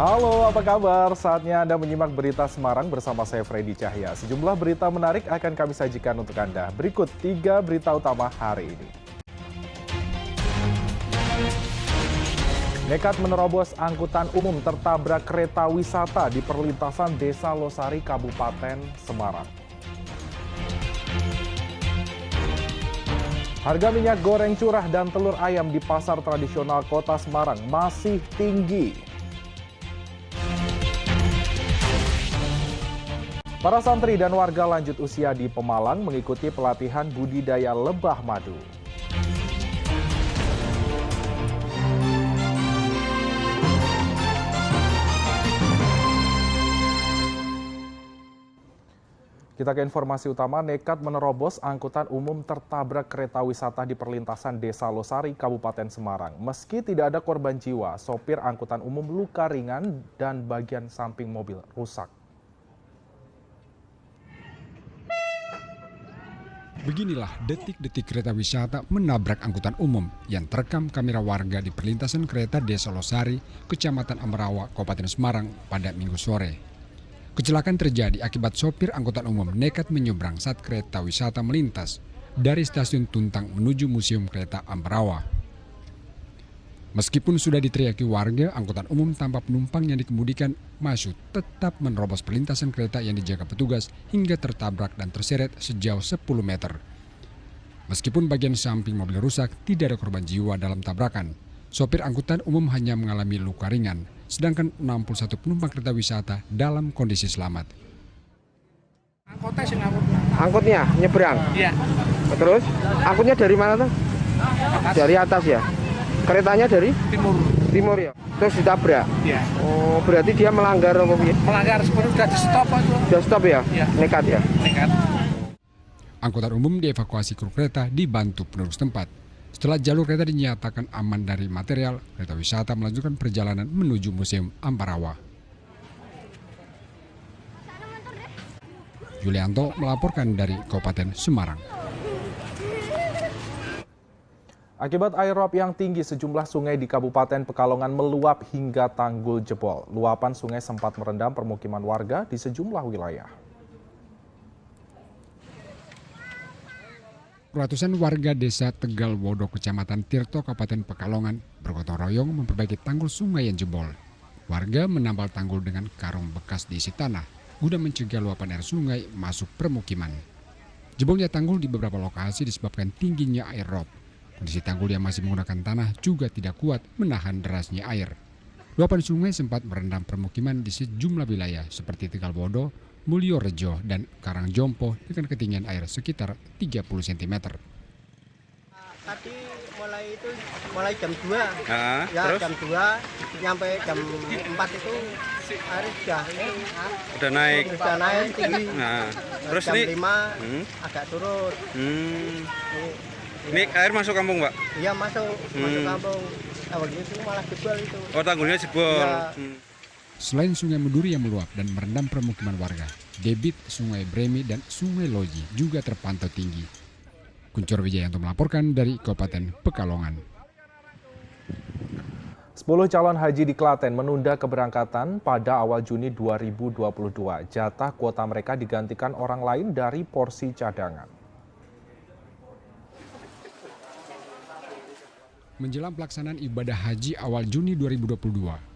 Halo, apa kabar? Saatnya Anda menyimak berita Semarang bersama saya Freddy Cahya. Sejumlah berita menarik akan kami sajikan untuk Anda. Berikut 3 berita utama hari ini. Nekat menerobos angkutan umum tertabrak kereta wisata di perlintasan Desa Losari, Kabupaten Semarang. Harga minyak goreng curah dan telur ayam di pasar tradisional Kota Semarang masih tinggi. Para santri dan warga lanjut usia di Pemalang mengikuti pelatihan budidaya lebah madu. Kita ke informasi utama, nekat menerobos angkutan umum tertabrak kereta wisata di perlintasan Desa Losari, Kabupaten Semarang. Meski tidak ada korban jiwa, sopir angkutan umum luka ringan dan bagian samping mobil rusak. Beginilah detik-detik kereta wisata menabrak angkutan umum yang terekam kamera warga di perlintasan kereta Desa Losari, Kecamatan Amerawa, Kabupaten Semarang pada Minggu sore. Kecelakaan terjadi akibat sopir angkutan umum nekat menyeberang saat kereta wisata melintas dari stasiun Tuntang menuju Museum Kereta Ambarawa. Meskipun sudah diteriaki warga, angkutan umum tanpa penumpang yang dikemudikan Masud tetap menerobos perlintasan kereta yang dijaga petugas hingga tertabrak dan terseret sejauh 10 meter. Meskipun bagian samping mobil rusak, tidak ada korban jiwa dalam tabrakan. Sopir angkutan umum hanya mengalami luka ringan, sedangkan 61 penumpang kereta wisata dalam kondisi selamat. Angkutnya nyebrang? Iya. Terus angkutnya dari mana tuh? Dari atas ya? Keretanya dari? Timur ya? Terus ditabrak? Iya. Oh, berarti dia melanggar apa? Melanggar sebenarnya sudah di stop itu. Sudah stop ya? Iya. Nekat ya? Nekat. Angkutan umum dievakuasi kru kereta dibantu penduduk setempat. Setelah jalur kereta dinyatakan aman dari material, kereta wisata melanjutkan perjalanan menuju Museum Ambarawa. Yulianto melaporkan dari Kabupaten Semarang. Akibat air rob yang tinggi, sejumlah sungai di Kabupaten Pekalongan meluap hingga tanggul jebol. Luapan sungai sempat merendam permukiman warga di sejumlah wilayah. Ratusan warga desa Tegalwodo, Kecamatan Tirto, Kabupaten Pekalongan bergotong royong memperbaiki tanggul sungai yang jebol. Warga menambal tanggul dengan karung bekas diisi tanah guna mencegah luapan air sungai masuk permukiman. Jebolnya tanggul di beberapa lokasi disebabkan tingginya air rob. Kondisi tanggul yang masih menggunakan tanah juga tidak kuat menahan derasnya air. Luapan sungai sempat merendam permukiman di sejumlah wilayah seperti Tegalwodo, Mulyorejo, dan Karangjompo dengan ketinggian air sekitar 30 cm. Tadi mulai jam 2, terus? jam 2 nyampe jam 4 itu air Udah naik tinggi. Nah, terus jam ini 5 agak turun. Ini air masuk kampung, Pak? Iya masuk kampung. Awalnya itu malah jebol itu. Oh, tanggulnya jebol. Iya. Selain Sungai Meduri yang meluap dan merendam permukiman warga, debit Sungai Bremi dan Sungai Loji juga terpantau tinggi. Kuncoro Wijayanto melaporkan dari Kabupaten Pekalongan. 10 calon haji di Klaten menunda keberangkatan pada awal Juni 2022. Jatah kuota mereka digantikan orang lain dari porsi cadangan. Menjelang pelaksanaan ibadah haji awal Juni 2022,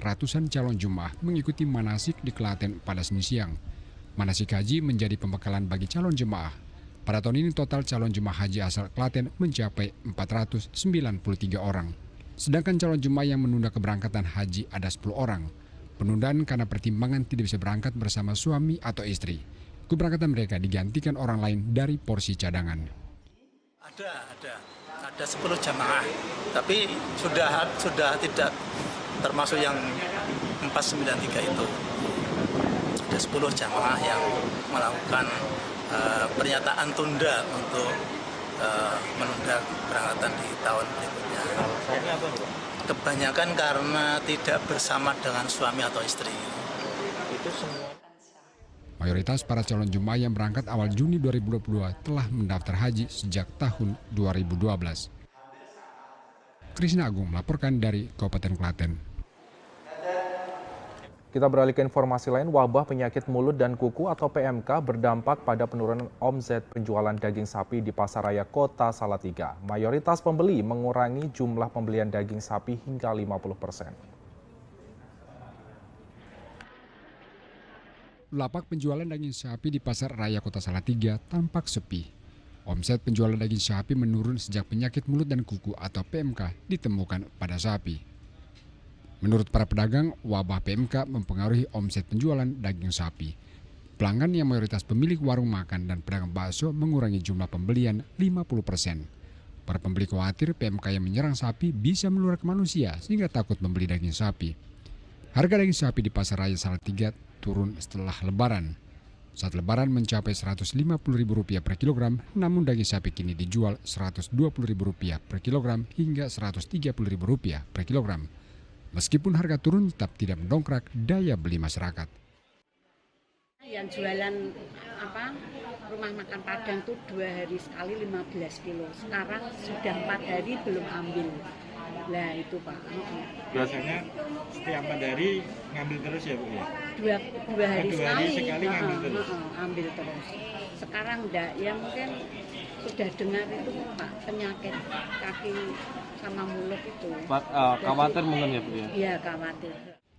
ratusan calon jemaah mengikuti manasik di Klaten pada Senin siang. Manasik haji menjadi pembekalan bagi calon jemaah. Pada tahun ini total calon jemaah haji asal Klaten mencapai 493 orang. Sedangkan calon jemaah yang menunda keberangkatan haji ada 10 orang. Penundaan karena pertimbangan tidak bisa berangkat bersama suami atau istri. Keberangkatan mereka digantikan orang lain dari porsi cadangan. Ada 10 jamaah, tapi sudah tidak termasuk yang 493 itu. Ada 10 jamaah yang melakukan pernyataan tunda untuk menunda keberangkatan di tahun berikutnya. Kebanyakan karena tidak bersama dengan suami atau istri. Itu semua. Mayoritas para calon jemaah yang berangkat awal Juni 2022 telah mendaftar haji sejak tahun 2012. Krisna Agung melaporkan dari Kabupaten Klaten. Kita beralih ke informasi lain, wabah penyakit mulut dan kuku atau PMK berdampak pada penurunan omset penjualan daging sapi di Pasar Raya Kota Salatiga. Mayoritas pembeli mengurangi jumlah pembelian daging sapi hingga 50%. Lapak penjualan daging sapi di Pasar Raya Kota Salatiga tampak sepi. Omset penjualan daging sapi menurun sejak penyakit mulut dan kuku atau PMK ditemukan pada sapi. Menurut para pedagang, wabah PMK mempengaruhi omset penjualan daging sapi. Pelanggan yang mayoritas pemilik warung makan dan pedagang bakso mengurangi jumlah pembelian 50%. Para pembeli khawatir PMK yang menyerang sapi bisa menular ke manusia sehingga takut membeli daging sapi. Harga daging sapi di Pasar Raya Salatiga turun setelah Lebaran. Saat Lebaran mencapai Rp150.000 per kilogram, namun daging sapi kini dijual Rp120.000 per kilogram hingga Rp130.000 per kilogram. Meskipun harga turun tetap tidak mendongkrak daya beli masyarakat. Yang jualan rumah makan Padang tuh 2 hari sekali 15 kilo. Sekarang sudah 4 hari belum ambil. Nah itu Pak. Biasanya setiap 4 hari ngambil terus ya Bu ya? Dua hari sekali ngambil terus? Ambil terus. Sekarang enggak, ya mungkin sudah dengar itu Pak, penyakit kaki sama mulut itu. Khawatir mungkin ya Bu ya? Iya khawatir.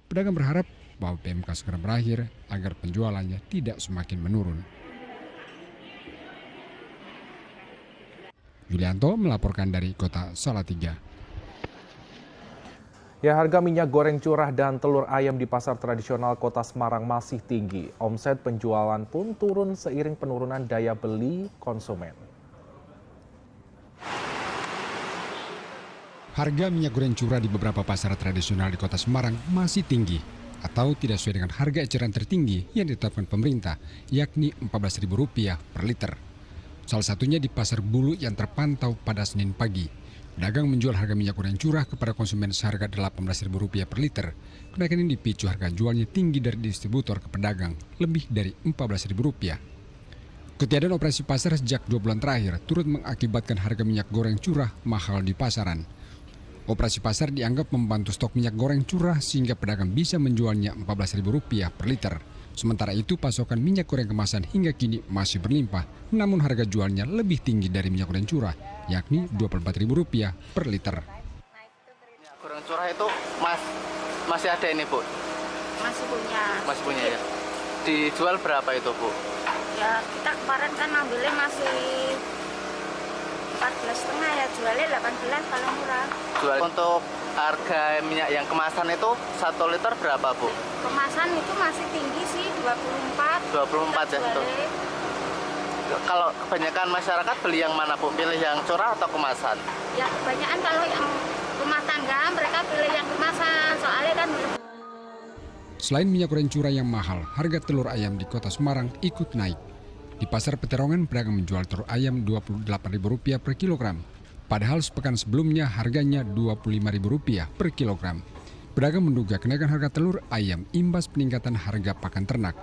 Pedagang berharap bahwa PMK segera berakhir agar penjualannya tidak semakin menurun. Yulianto melaporkan dari Kota Salatiga. Ya, harga minyak goreng curah dan telur ayam di pasar tradisional Kota Semarang masih tinggi. Omset penjualan pun turun seiring penurunan daya beli konsumen. Harga minyak goreng curah di beberapa pasar tradisional di Kota Semarang masih tinggi atau tidak sesuai dengan harga eceran tertinggi yang ditetapkan pemerintah, yakni Rp14.000 per liter. Salah satunya di Pasar Bulu yang terpantau pada Senin pagi. Pedagang menjual harga minyak goreng curah kepada konsumen seharga Rp18.000 per liter. Kenaikan ini dipicu harga jualnya tinggi dari distributor ke pedagang, lebih dari Rp14.000. Ketiadaan operasi pasar sejak 2 bulan terakhir turut mengakibatkan harga minyak goreng curah mahal di pasaran. Operasi pasar dianggap membantu stok minyak goreng curah sehingga pedagang bisa menjualnya Rp14.000 per liter. Sementara itu pasokan minyak goreng kemasan hingga kini masih berlimpah, namun harga jualnya lebih tinggi dari minyak goreng curah, yakni Rp24.000 per liter. Minyak goreng curah itu masih ada ini Bu? Masih punya. Masih punya ya? Dijual berapa itu Bu? Ya kita kemarin kan ambilnya masih 14,5 ya, jualnya 18 paling murah. Jual untuk harga minyak yang kemasan itu 1 liter berapa Bu? Kemasan itu masih tinggi sih, 24. 24 ya itu. Kalau kebanyakan masyarakat beli yang mana Bu? Pilih yang curah atau kemasan? Ya kebanyakan kalau yang rumah tangga mereka pilih yang kemasan, soalnya kan. Selain minyak goreng curah yang mahal, harga telur ayam di Kota Semarang ikut naik. Di Pasar Peterongan, pedagang menjual telur ayam Rp28.000 per kilogram. Padahal sepekan sebelumnya harganya Rp25.000 per kilogram. Pedagang menduga kenaikan harga telur ayam imbas peningkatan harga pakan ternak.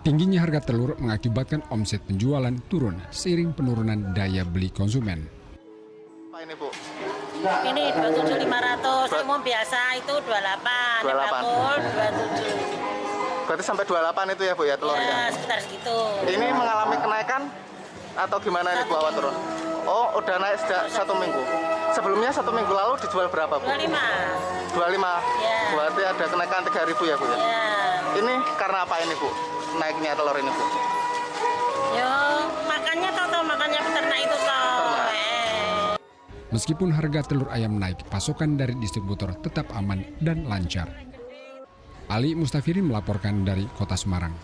Tingginya harga telur mengakibatkan omset penjualan turun seiring penurunan daya beli konsumen. Apa ini Bu? Ini 27.500, umum biasa itu 28, 27. Berarti sampai 28 itu ya Bu ya telurnya? Ya, sekitar segitu. Ini mengalami kenaikan atau gimana ini Bu awal turun? Oh, udah naik sejak 1 minggu. Sebelumnya 1 minggu lalu dijual berapa Bu? 25. 25? Ya. Berarti ada kenaikan 3.000 ya Bu ya? Ya. Ini karena apa ini Bu? Naiknya telur ini Bu? Yo, makannya makannya peternak itu Meskipun harga telur ayam naik, pasokan dari distributor tetap aman dan lancar. Ali Mustafirin melaporkan dari Kota Semarang.